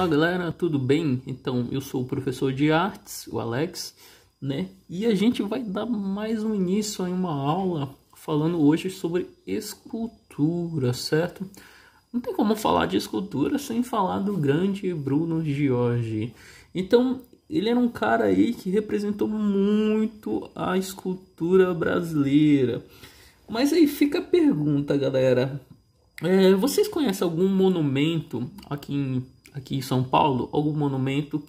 Olá galera, tudo bem? Então, eu sou o professor de artes, o Alex, né? E a gente vai dar mais um início em uma aula falando hoje sobre escultura, certo? Não tem como falar de escultura sem falar do grande Bruno Giorgi. Então, ele era um cara aí que representou muito a escultura brasileira. Mas aí fica a pergunta, galera. Vocês conhecem algum monumento aqui em São Paulo? Algum monumento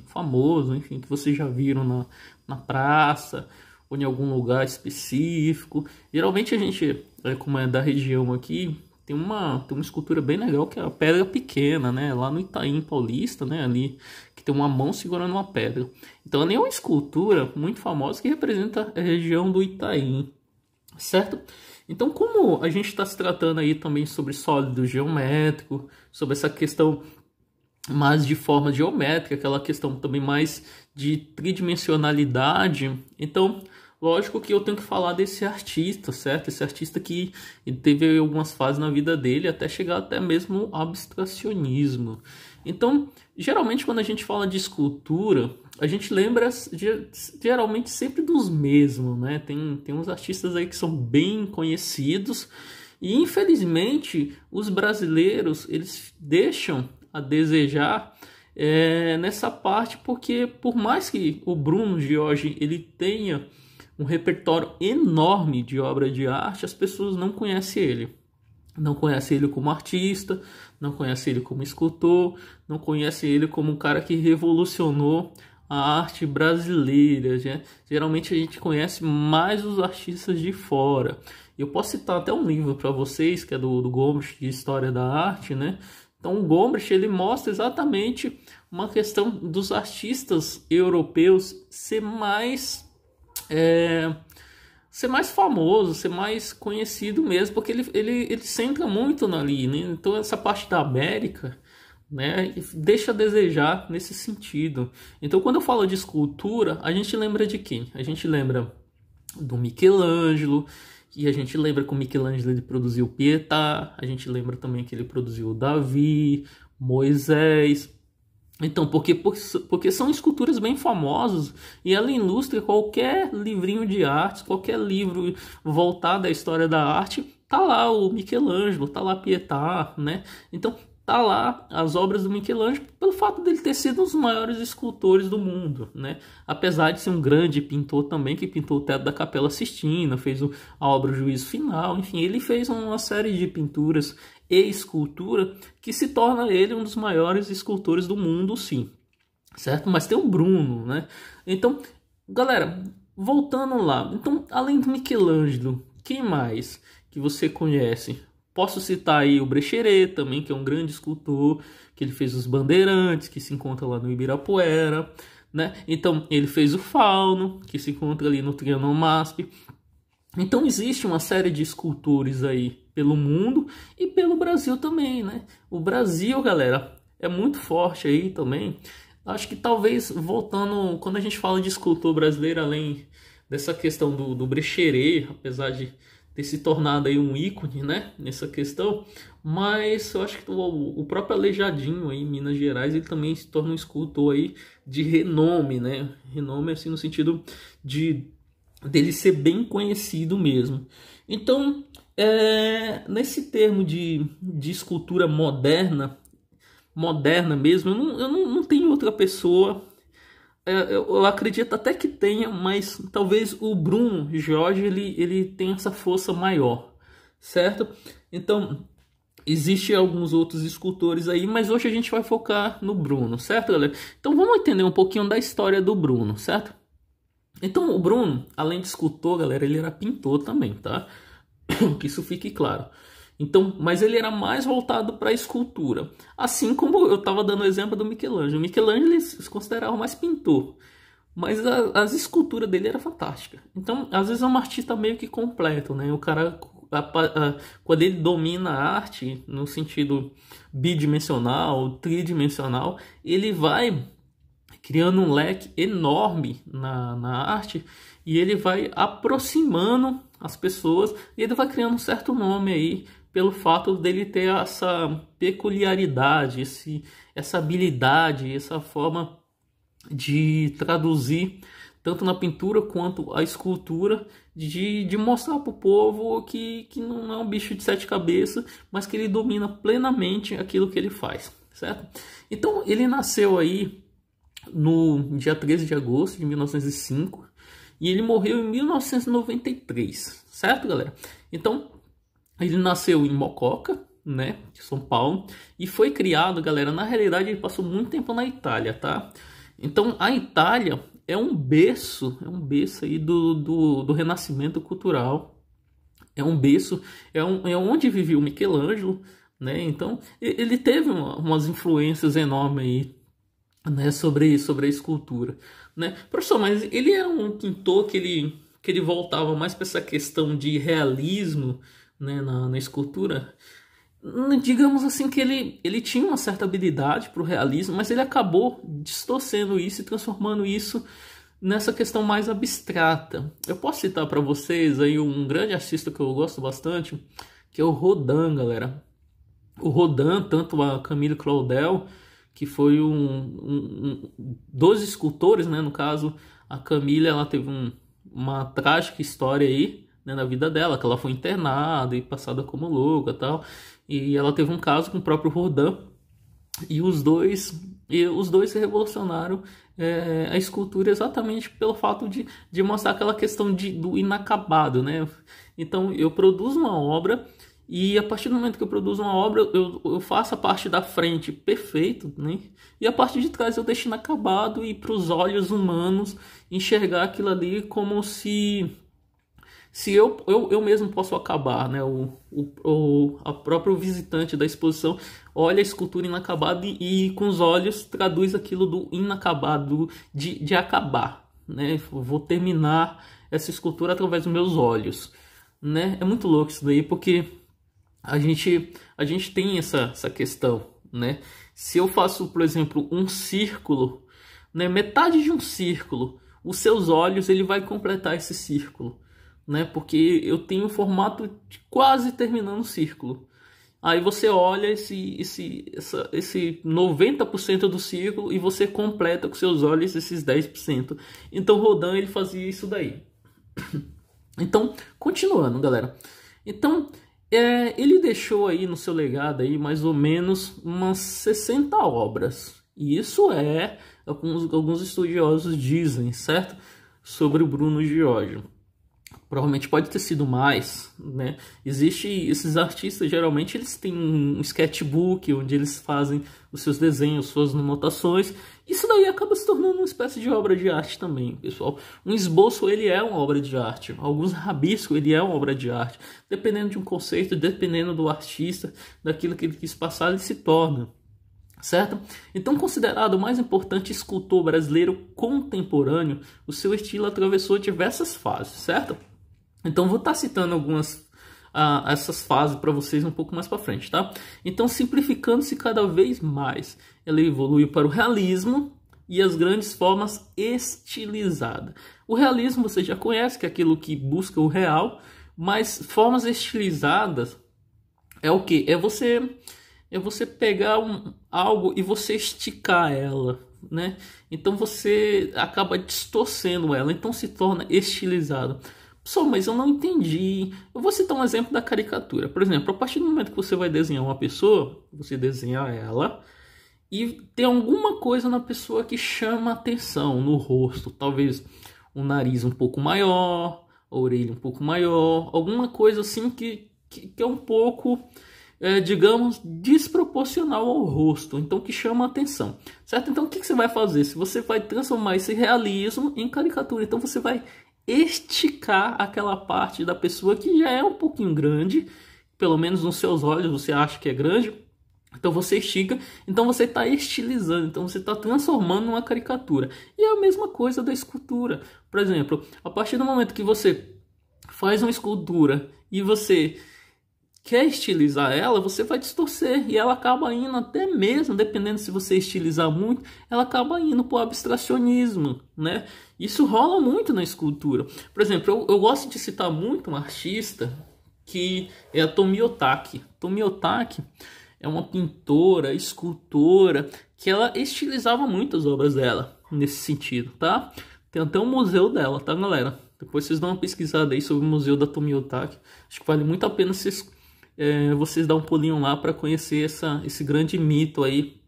famoso, enfim, que vocês já viram na praça ou em algum lugar específico? Geralmente a gente, como é da região aqui, tem uma escultura bem legal que é a Pedra Pequena, né? Lá no Itaim Paulista, né? Ali que tem uma mão segurando uma pedra. Então ali é uma escultura muito famosa que representa a região do Itaim, certo? Então, como a gente está se tratando aí também sobre sólido geométrico, sobre essa questão mais de forma geométrica, aquela questão também mais de tridimensionalidade, então, lógico que eu tenho que falar desse artista, certo? Esse artista que teve algumas fases na vida dele até chegar até mesmo ao abstracionismo. Então, geralmente quando a gente fala de escultura, a gente lembra geralmente sempre dos mesmos, né? Tem uns artistas aí que são bem conhecidos e infelizmente os brasileiros eles deixam a desejar nessa parte, porque por mais que o Bruno Giorgi ele tenha um repertório enorme de obra de arte, as pessoas não conhecem ele. Não conhece ele como artista, não conhece ele como escultor, não conhece ele como um cara que revolucionou a arte brasileira, né? Geralmente a gente conhece mais os artistas de fora. Eu posso citar até um livro para vocês, que é do Gombrich, de História da Arte, né? Então o Gombrich ele mostra exatamente uma questão dos artistas europeus ser mais famoso, ser mais conhecido mesmo, porque ele centra muito ali, né? Então essa parte da América, né, deixa a desejar nesse sentido. Então quando eu falo de escultura, a gente lembra de quem? A gente lembra do Michelangelo, e a gente lembra que o Michelangelo ele produziu Pietà, a gente lembra também que ele produziu Davi, Moisés. Então, porque são esculturas bem famosas e ela ilustra qualquer livrinho de arte, qualquer livro voltado à história da arte, tá lá o Michelangelo, tá lá Pietà, né? Então, tá lá as obras do Michelangelo pelo fato dele ter sido um dos maiores escultores do mundo, né? Apesar de ser um grande pintor também, que pintou o teto da Capela Sistina, fez a obra O Juízo Final, enfim, ele fez uma série de pinturas e escultura que se torna ele um dos maiores escultores do mundo, sim, certo? Mas tem o Bruno, né? Então, galera, voltando lá, então, além do Michelangelo, quem mais que você conhece? Posso citar aí o Brecheret também, que é um grande escultor, que ele fez os Bandeirantes, que se encontra lá no Ibirapuera, né? Então, ele fez o Fauno, que se encontra ali no Trianon MASP. Então, existe uma série de escultores aí pelo mundo e pelo Brasil também, né? O Brasil, galera, é muito forte aí também. Acho que talvez, voltando, quando a gente fala de escultor brasileiro, além dessa questão do Brecheret, apesar de ter se tornado aí um ícone, né, nessa questão, mas eu acho que o próprio Aleijadinho aí em Minas Gerais, ele também se torna um escultor aí de renome, né, renome assim no sentido dele ser bem conhecido mesmo. Então, nesse termo de escultura moderna mesmo, eu não tenho outra pessoa. Eu acredito até que tenha, mas talvez o Bruno Giorgi ele tenha essa força maior, certo? Então, existem alguns outros escultores aí, mas hoje a gente vai focar no Bruno, certo, galera? Então, vamos entender um pouquinho da história do Bruno, certo? Então, o Bruno, além de escultor, galera, ele era pintor também, tá? Que isso fique claro. Então, mas ele era mais voltado para a escultura. Assim como eu estava dando o exemplo do Michelangelo. O Michelangelo ele se considerava mais pintor, mas as esculturas dele eram fantásticas. Então, às vezes é um artista meio que completo, né? O cara, quando ele domina a arte, no sentido bidimensional, tridimensional, ele vai criando um leque enorme na arte e ele vai aproximando as pessoas e ele vai criando um certo nome aí pelo fato dele ter essa peculiaridade, essa habilidade, essa forma de traduzir tanto na pintura quanto a escultura, de mostrar para o povo que não é um bicho de sete cabeças, mas que ele domina plenamente aquilo que ele faz, certo? Então ele nasceu aí no dia 13 de agosto de 1905 e ele morreu em 1993, certo, galera? Então ele nasceu em Mococa, né, de São Paulo, e foi criado, galera, na realidade ele passou muito tempo na Itália, tá? Então a Itália é um berço aí do renascimento cultural, é um berço, é onde vivia o Michelangelo, né? Então ele teve umas influências enormes aí, né, sobre a escultura, né? Professor, mas ele era um pintor que ele voltava mais para essa questão de realismo, né, na escultura. Digamos assim que ele tinha uma certa habilidade para o realismo, mas ele acabou distorcendo isso e transformando isso nessa questão mais abstrata. Eu posso citar para vocês aí um grande artista que eu gosto bastante, que é o Rodin, galera. O Rodin, tanto a Camille Claudel, que foi dos escultores, né? No caso, a Camille, ela teve uma trágica história aí, né, na vida dela, que ela foi internada e passada como louca e tal. E ela teve um caso com o próprio Rodin, e os dois se revolucionaram a escultura exatamente pelo fato de mostrar aquela questão do inacabado, né? Então eu produzo uma obra, e a partir do momento que eu produzo uma obra, eu faço a parte da frente perfeito, né? E a parte de trás eu deixo inacabado, e para os olhos humanos enxergar aquilo ali como se eu mesmo posso acabar, né? A próprio visitante da exposição olha a escultura inacabada e com os olhos traduz aquilo do inacabado, de acabar, né? Vou terminar essa escultura através dos meus olhos, né? É muito louco isso daí, porque a gente tem essa questão, né? Se eu faço, por exemplo, um círculo, né? Metade de um círculo, os seus olhos ele vai completar esse círculo, né? Porque eu tenho o formato de quase terminando o círculo. Aí você olha esse 90% do círculo e você completa com seus olhos esses 10%. Então Rodin ele fazia isso daí. Então, continuando, galera. Então, ele deixou aí no seu legado aí mais ou menos umas 60 obras. E isso alguns estudiosos dizem, certo? Sobre o Bruno Giorgio. Provavelmente pode ter sido mais, né? Esses artistas, geralmente eles têm um sketchbook onde eles fazem os seus desenhos, suas anotações. Isso daí acaba se tornando uma espécie de obra de arte também, pessoal. Um esboço, ele é uma obra de arte. Alguns rabiscos, ele é uma obra de arte. Dependendo de um conceito, dependendo do artista, daquilo que ele quis passar, ele se torna. Certo? Então, considerado o mais importante escultor brasileiro contemporâneo, o seu estilo atravessou diversas fases, certo? Então, vou estar citando algumas essas fases para vocês um pouco mais para frente, tá? Então, simplificando-se cada vez mais, ela evoluiu para o realismo e as grandes formas estilizadas. O realismo você já conhece, que é aquilo que busca o real, mas formas estilizadas é o quê? É você pegar algo e você esticar ela, né? Então você acaba distorcendo ela, então se torna estilizado. Pessoal, mas eu não entendi. Eu vou citar um exemplo da caricatura. Por exemplo, a partir do momento que você vai desenhar uma pessoa, você desenha ela e tem alguma coisa na pessoa que chama atenção no rosto. Talvez um nariz um pouco maior, a orelha um pouco maior, alguma coisa assim que é um pouco... digamos, desproporcional ao rosto, então que chama a atenção, certo? Então o que você vai fazer? Se você vai transformar esse realismo em caricatura, então você vai esticar aquela parte da pessoa que já é um pouquinho grande, pelo menos nos seus olhos você acha que é grande, então você estica, então você está estilizando, então você está transformando numa caricatura. E é a mesma coisa da escultura. Por exemplo, a partir do momento que você faz uma escultura e você quer estilizar ela, você vai distorcer e ela acaba indo até mesmo, dependendo se você estilizar muito, ela acaba indo para o abstracionismo, né? Isso rola muito na escultura. Por exemplo, eu gosto de citar muito um artista que é a Tomi Otaki. Tomi Otaki é uma pintora, escultora, que ela estilizava muito as obras dela nesse sentido, tá? Tem até um museu dela, tá, galera? Depois vocês dão uma pesquisada aí sobre o museu da Tomi Otaki. Acho que vale muito a pena vocês dar um pulinho lá para conhecer esse grande mito aí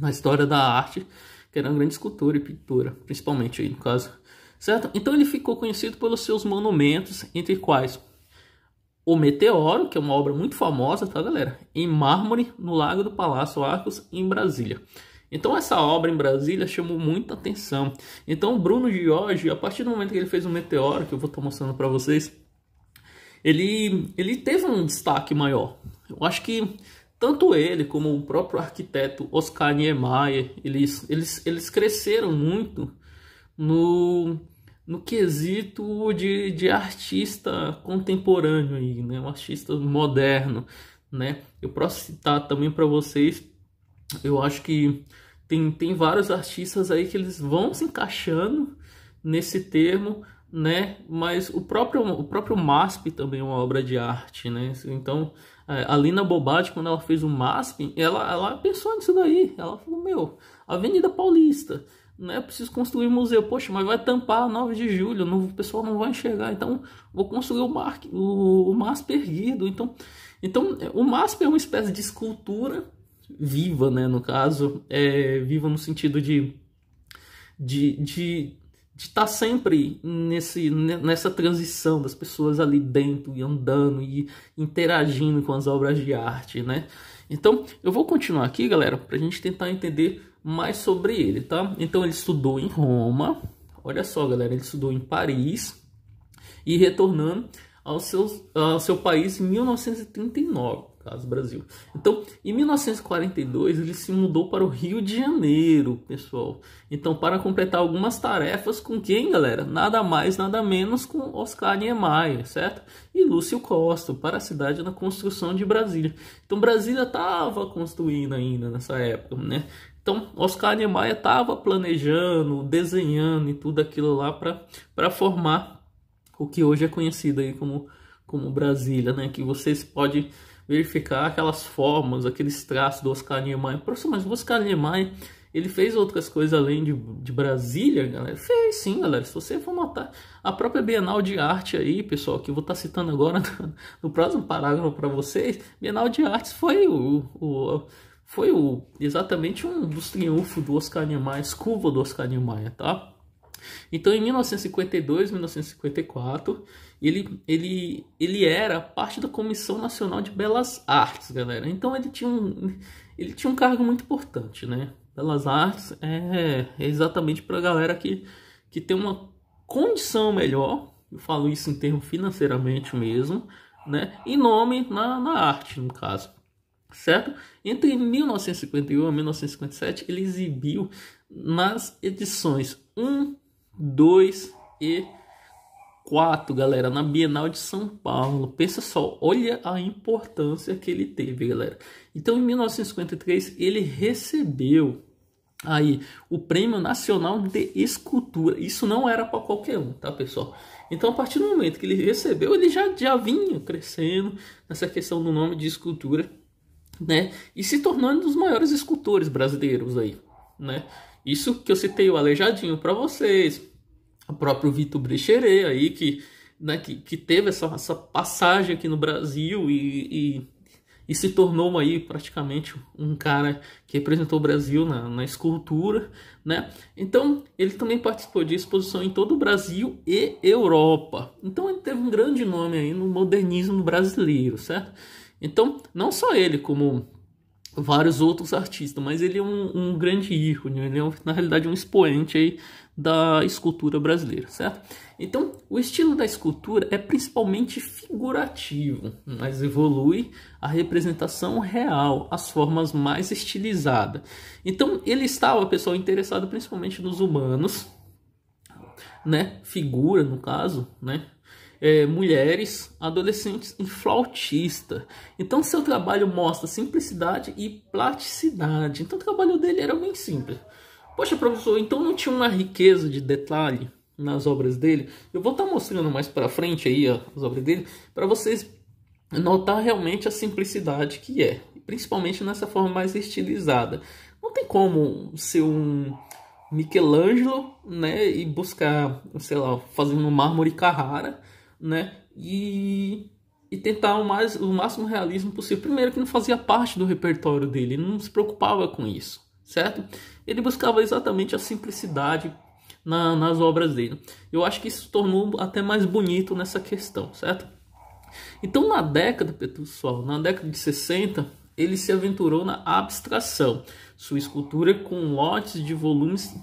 na história da arte, que era uma grande escultora e pintora, principalmente aí no caso, certo? Então ele ficou conhecido pelos seus monumentos, entre quais o Meteoro, que é uma obra muito famosa, tá, galera? Em mármore, no Lago do Palácio Arcos, em Brasília. Então essa obra em Brasília chamou muita atenção. Então o Bruno Giorgi, a partir do momento que ele fez o Meteoro, que eu vou estar mostrando para vocês, ele teve um destaque maior. Eu acho que tanto ele como o próprio arquiteto Oscar Niemeyer, eles cresceram muito no quesito de artista contemporâneo aí, né? Um artista moderno, né? Eu posso citar também para vocês, eu acho que tem vários artistas aí que eles vão se encaixando nesse termo, né? Mas o próprio MASP também é uma obra de arte, né? Então a Lina Bobatti, quando ela fez o MASP, ela pensou nisso daí. Ela falou, meu, Avenida Paulista, né? Preciso construir um museu. Poxa, mas vai tampar a 9 de julho, o pessoal não vai enxergar. Então vou construir o MASP erguido. Então o MASP é uma espécie de escultura viva, né? No caso, viva no sentido de estar sempre nessa transição das pessoas ali dentro e andando e interagindo com as obras de arte, né? Então eu vou continuar aqui, galera, para a gente tentar entender mais sobre ele, tá? Então ele estudou em Roma, olha só, galera, ele estudou em Paris e retornando ao seu país em 1939, caso Brasil. Então, em 1942, ele se mudou para o Rio de Janeiro, pessoal. Então, para completar algumas tarefas com quem, galera? Nada mais, nada menos com Oscar Niemeyer, certo? E Lúcio Costa, para a cidade na construção de Brasília. Então, Brasília estava construindo ainda nessa época, né? Então, Oscar Niemeyer estava planejando, desenhando e tudo aquilo lá para formar o que hoje é conhecido aí como Brasília, né? Que vocês podem verificar aquelas formas, aqueles traços do Oscar Niemeyer. Professor, mas o Oscar Niemeyer, ele fez outras coisas além de Brasília, galera? Fez sim, galera. Se você for notar, a própria Bienal de Arte aí, pessoal, que eu vou estar citando agora no próximo parágrafo para vocês, Bienal de Artes foi exatamente um dos triunfos do Oscar Niemeyer, curva do Oscar Niemeyer, tá? Então, em 1952, 1954, ele era parte da Comissão Nacional de Belas Artes, galera. Então, ele tinha um cargo muito importante, né? Belas Artes é exatamente para a galera que tem uma condição melhor, eu falo isso em termos financeiramente mesmo, né? E nome na arte, no caso. Certo? Entre 1951 e 1957, ele exibiu nas edições 1, 2 e 4, galera, na Bienal de São Paulo. Pensa só, olha a importância que ele teve, galera. Então, em 1953, ele recebeu aí o Prêmio Nacional de Escultura. Isso não era para qualquer um, tá, pessoal? Então, a partir do momento que ele recebeu, ele já vinha crescendo nessa questão do nome de escultura, né? E se tornando um dos maiores escultores brasileiros aí, né? Isso que eu citei o Aleijadinho para vocês, o próprio Vitor Brecheret aí, que teve essa passagem aqui no Brasil e se tornou aí praticamente um cara que representou o Brasil na escultura, né? Então, ele também participou de exposição em todo o Brasil e Europa. Então, ele teve um grande nome aí no modernismo brasileiro, certo? Então, não só ele, como vários outros artistas, mas ele é um grande ícone, ele é, na realidade, um expoente aí da escultura brasileira, certo? Então, o estilo da escultura é principalmente figurativo, mas evolui a representação real, as formas mais estilizadas. Então, ele estava, pessoal, interessado principalmente nos humanos, né? Figura, no caso, né? Mulheres, adolescentes e flautista. Então seu trabalho mostra simplicidade e plasticidade. Então o trabalho dele era bem simples. Poxa, professor, então não tinha uma riqueza de detalhe nas obras dele? Eu vou estar mostrando mais para frente aí as obras dele para vocês notar realmente a simplicidade que é, principalmente nessa forma mais estilizada. Não tem como ser um Michelangelo, né, e buscar, sei lá, fazendo um mármore Carrara, né, e tentar o máximo realismo possível. Primeiro que não fazia parte do repertório dele, ele não se preocupava com isso, certo? Ele buscava exatamente a simplicidade nas obras dele. Eu acho que isso tornou até mais bonito nessa questão, certo? Então, na década, pessoal, na década de 60, ele se aventurou na abstração. Sua escultura com lotes de volumes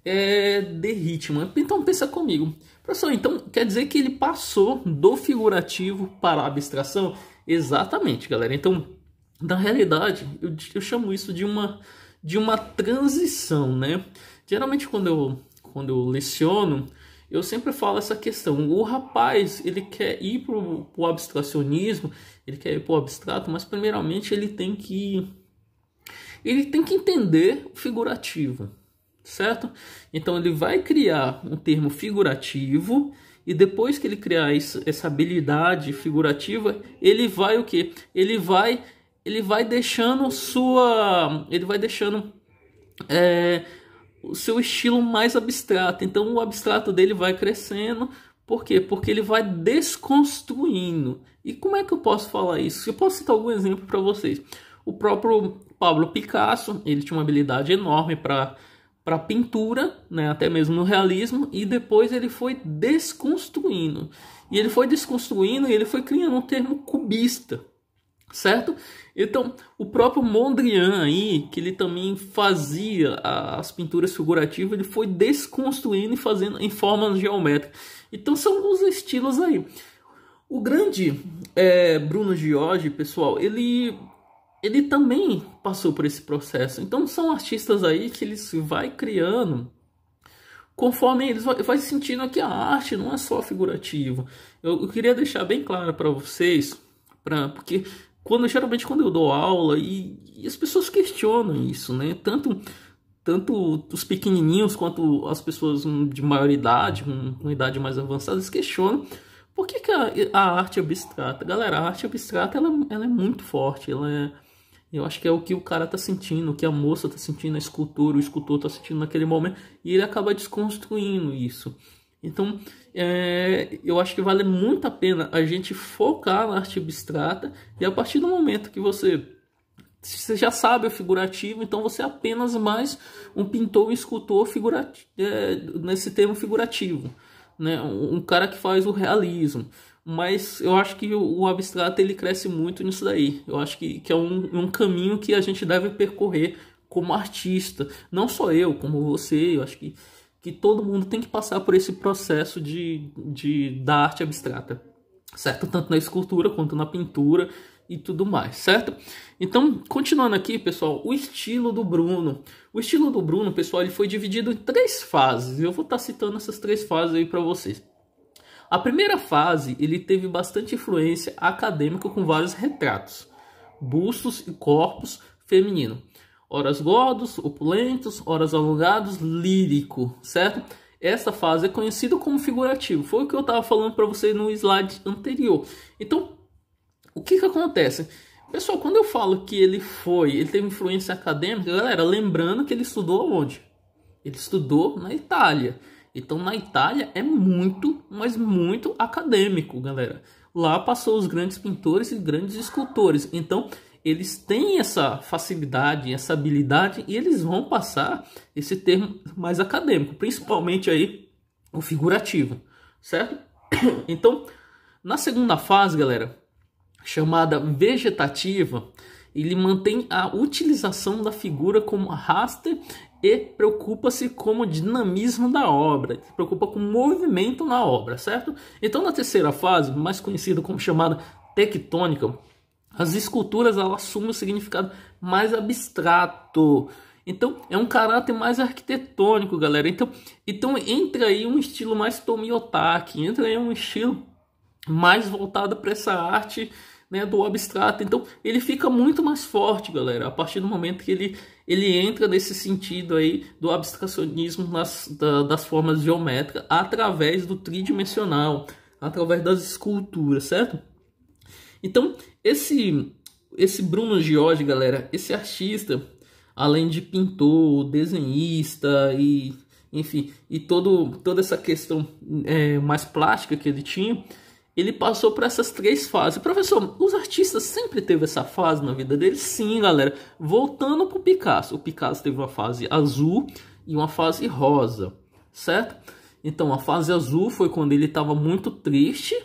de ritmo. Então, pensa comigo. Professor, então quer dizer que ele passou do figurativo para a abstração? Exatamente, galera. Então, na realidade, eu chamo isso de uma transição, né? Geralmente, quando eu leciono, eu sempre falo essa questão. O rapaz, ele quer ir para o abstracionismo, ele quer ir para o abstrato, mas primeiramente ele tem que entender o figurativo, certo? Então ele vai criar um termo figurativo e depois que ele criar essa habilidade figurativa, ele vai o quê? Ele vai deixando o seu estilo mais abstrato. Então o abstrato dele vai crescendo. Por quê? Porque ele vai desconstruindo. E como é que eu posso falar isso? Eu posso citar algum exemplo para vocês. O próprio Pablo Picasso, ele tinha uma habilidade enorme para pintura, né? Até mesmo no realismo, e depois ele foi desconstruindo. E ele foi desconstruindo e ele foi criando um termo cubista, certo? Então, o próprio Mondrian aí, que ele também fazia as pinturas figurativas, ele foi desconstruindo e fazendo em formas geométricas. Então, são os estilos aí. O grande Bruno Giorgi, pessoal, ele também passou por esse processo. Então, são artistas aí que eles vai criando conforme eles vai sentindo que a arte não é só figurativa. Eu queria deixar bem claro para vocês, porque geralmente quando eu dou aula e as pessoas questionam isso, né? Tanto os pequenininhos quanto as pessoas de maior idade, com idade mais avançada, eles questionam por que a arte abstrata. Galera, a arte abstrata ela é muito forte, eu acho que é o que o cara tá sentindo, o que a moça tá sentindo, a escultura, o escultor tá sentindo naquele momento, e ele acaba desconstruindo isso. Então, eu acho que vale muito a pena a gente focar na arte abstrata, e a partir do momento que você já sabe o figurativo, então você é apenas mais um pintor, um escultor nesse termo figurativo, né? Um cara que faz o realismo. Mas eu acho que o abstrato ele cresce muito nisso daí. Eu acho que é um caminho que a gente deve percorrer como artista. Não só eu, como você. Eu acho que todo mundo tem que passar por esse processo da arte abstrata, certo? Tanto na escultura quanto na pintura e tudo mais, certo? Então, continuando aqui, pessoal, o estilo do Bruno. O estilo do Bruno, pessoal, ele foi dividido em 3 fases. Eu vou estar citando essas 3 fases aí para vocês. A primeira fase, ele teve bastante influência acadêmica com vários retratos, bustos e corpos femininos. Horas gordos, opulentos, horas alongados, lírico, certo? Essa fase é conhecida como figurativo. Foi o que eu estava falando para vocês no slide anterior. Então, o que acontece? Pessoal, quando eu falo que ele teve influência acadêmica, galera, lembrando que ele estudou onde? Ele estudou na Itália. Então, na Itália é muito, mas muito acadêmico, galera. Lá passou os grandes pintores e grandes escultores. Então, eles têm essa facilidade, essa habilidade, e eles vão passar esse termo mais acadêmico, principalmente aí o figurativo, certo? Então, na segunda fase, galera, chamada vegetativa, ele mantém a utilização da figura como raster e preocupa-se com o dinamismo da obra, se preocupa com o movimento na obra, certo? Então, na terceira fase, mais conhecida como chamada tectônica, as esculturas elas assumem um significado mais abstrato. Então, é um caráter mais arquitetônico, galera. Então entra aí um estilo mais Tomiotaki, entra aí um estilo mais voltado para essa arte, né, do abstrato. Então ele fica muito mais forte, galera, a partir do momento que ele entra nesse sentido aí do abstracionismo das formas geométricas através do tridimensional, através das esculturas, certo? Então, esse Bruno Ghiorghi, galera, esse artista, além de pintor, desenhista e, enfim, e toda essa questão mais plástica que ele tinha, ele passou por essas 3 fases. Professor, os artistas sempre teve essa fase na vida deles? Sim, galera. Voltando para o Picasso. O Picasso teve uma fase azul e uma fase rosa, certo? Então, a fase azul foi quando ele estava muito triste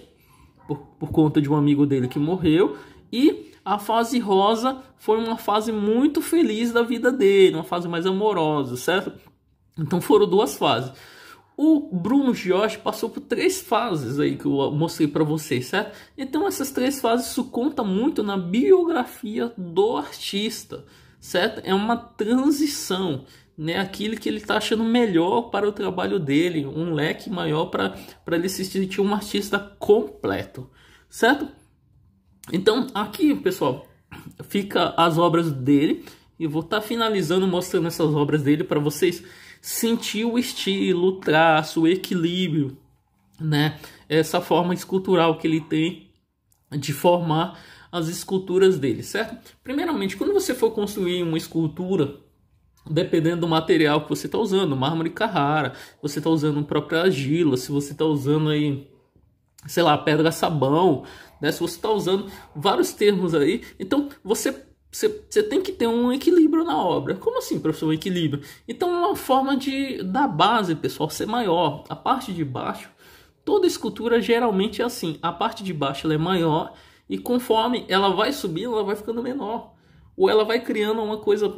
por conta de um amigo dele que morreu. E a fase rosa foi uma fase muito feliz da vida dele, uma fase mais amorosa, certo? Então, foram 2 fases. O Bruno Ghiorghi passou por 3 fases aí que eu mostrei para vocês, certo? Então essas 3 fases, isso conta muito na biografia do artista, certo? É uma transição, né? Aquilo que ele está achando melhor para o trabalho dele, um leque maior para ele se sentir um artista completo, certo? Então aqui, pessoal, fica as obras dele. E vou estar finalizando mostrando essas obras dele para vocês sentir o estilo, o traço, o equilíbrio, né? Essa forma escultural que ele tem de formar as esculturas dele, certo? Primeiramente, quando você for construir uma escultura, dependendo do material que você está usando, mármore Carrara, você está usando própria argila, se você está usando aí, sei lá, pedra sabão, né? Se você está usando vários termos aí, então você tem que ter um equilíbrio na obra. Como assim, professor, um equilíbrio? Então, uma forma da base, pessoal, ser maior. A parte de baixo, toda escultura geralmente é assim. A parte de baixo ela é maior e conforme ela vai subindo, ela vai ficando menor. Ou ela vai criando uma coisa,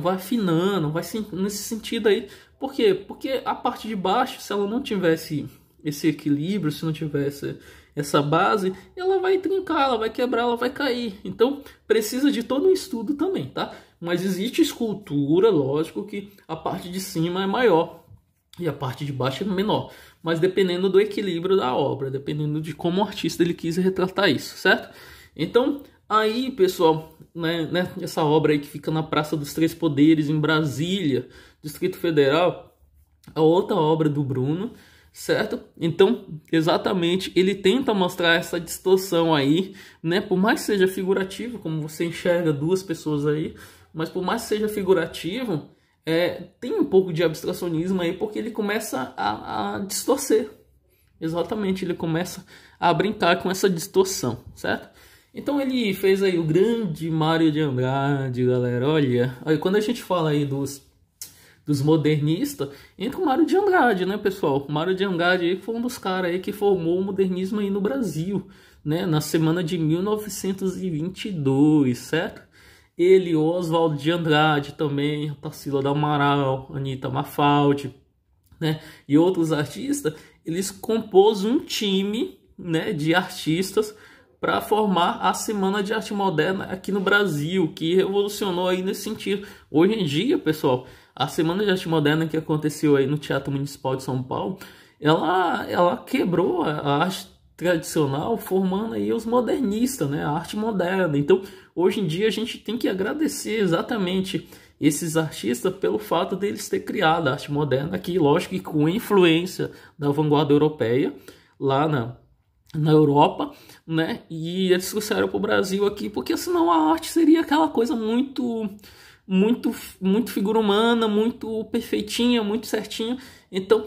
vai afinando, vai nesse sentido aí. Por quê? Porque a parte de baixo, se ela não tivesse esse equilíbrio, se não tivesse essa base, ela vai trincar, ela vai quebrar, ela vai cair. Então precisa de todo um estudo também, tá? Mas existe escultura, lógico que a parte de cima é maior e a parte de baixo é menor, mas dependendo do equilíbrio da obra, dependendo de como o artista ele quis retratar isso, certo? Então aí, pessoal, né, essa obra aí que fica na Praça dos Três Poderes em Brasília, Distrito Federal, a outra obra do Bruno, certo? Então, exatamente, ele tenta mostrar essa distorção aí, né? Por mais que seja figurativo, como você enxerga 2 pessoas aí, mas por mais que seja figurativo, tem um pouco de abstracionismo aí, porque ele começa a distorcer. Exatamente, ele começa a brincar com essa distorção, certo? Então ele fez aí o grande Mário de Andrade, galera. Olha, aí quando a gente fala aí dos modernistas, entra o Mário de Andrade, né, pessoal? O Mário de Andrade aí foi um dos caras aí que formou o modernismo aí no Brasil, né, na semana de 1922, certo? Ele, Oswald de Andrade também, Tarsila do Amaral, Anita Mafaldi, né, e outros artistas, eles compôs um time, né, de artistas para formar a Semana de Arte Moderna aqui no Brasil, que revolucionou aí nesse sentido. Hoje em dia, pessoal, a Semana de Arte Moderna que aconteceu aí no Teatro Municipal de São Paulo, ela quebrou a arte tradicional, formando aí os modernistas, né? A arte moderna. Então, hoje em dia, a gente tem que agradecer exatamente esses artistas pelo fato deles ter criado a arte moderna aqui, lógico que com influência da vanguarda europeia, lá na Europa, né? E eles trouxeram para o Brasil aqui, porque senão a arte seria aquela coisa muito figura humana, muito perfeitinha, muito certinha. Então,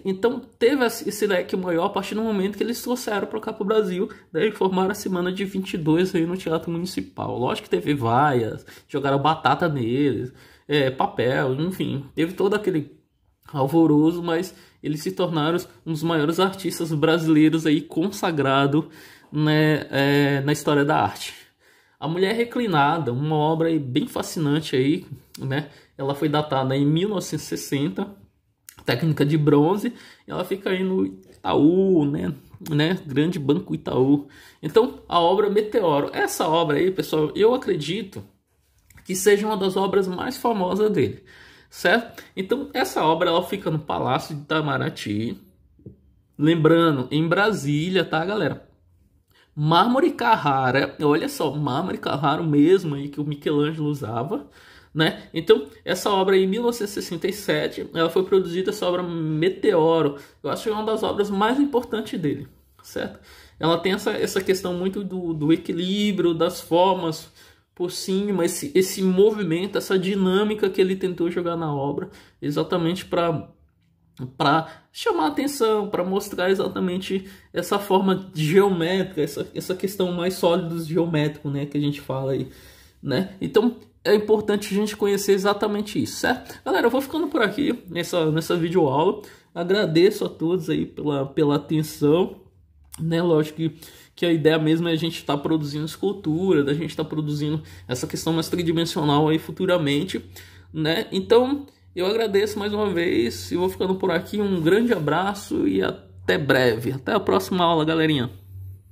então teve esse leque maior a partir do momento que eles trouxeram para cá para o Brasil, daí formaram a Semana de 22 aí no Teatro Municipal. Lógico que teve vaias, jogaram batata neles, papel, enfim, teve todo aquele alvoroço, mas eles se tornaram um dos maiores artistas brasileiros aí consagrado, né, na história da arte. A Mulher Reclinada, uma obra aí bem fascinante aí, né? Ela foi datada em 1960, técnica de bronze, e ela fica aí no Itaú, né? Grande Banco Itaú. Então, a obra Meteoro, essa obra aí, pessoal, eu acredito que seja uma das obras mais famosas dele, certo? Então, essa obra ela fica no Palácio de Itamaraty, lembrando, em Brasília, tá, galera? Mármore Carrara, olha só, mármore Carrara mesmo aí que o Michelangelo usava, né? Então, essa obra aí, em 1967, ela foi produzida, essa obra Meteoro. Eu acho que é uma das obras mais importantes dele, certo? ela tem essa questão muito do equilíbrio, das formas por cima, esse movimento, essa dinâmica que ele tentou jogar na obra, exatamente para chamar atenção, para mostrar exatamente essa forma geométrica, essa questão mais sólida geométrico, né, que a gente fala aí, né? Então é importante a gente conhecer exatamente isso, certo? Galera, eu vou ficando por aqui nessa videoaula. Agradeço a todos aí pela atenção, né? Lógico que a ideia mesmo é a gente estar produzindo escultura, da gente estar produzindo essa questão mais tridimensional aí futuramente, né? Então eu agradeço mais uma vez e vou ficando por aqui. Um grande abraço e até breve. Até a próxima aula, galerinha.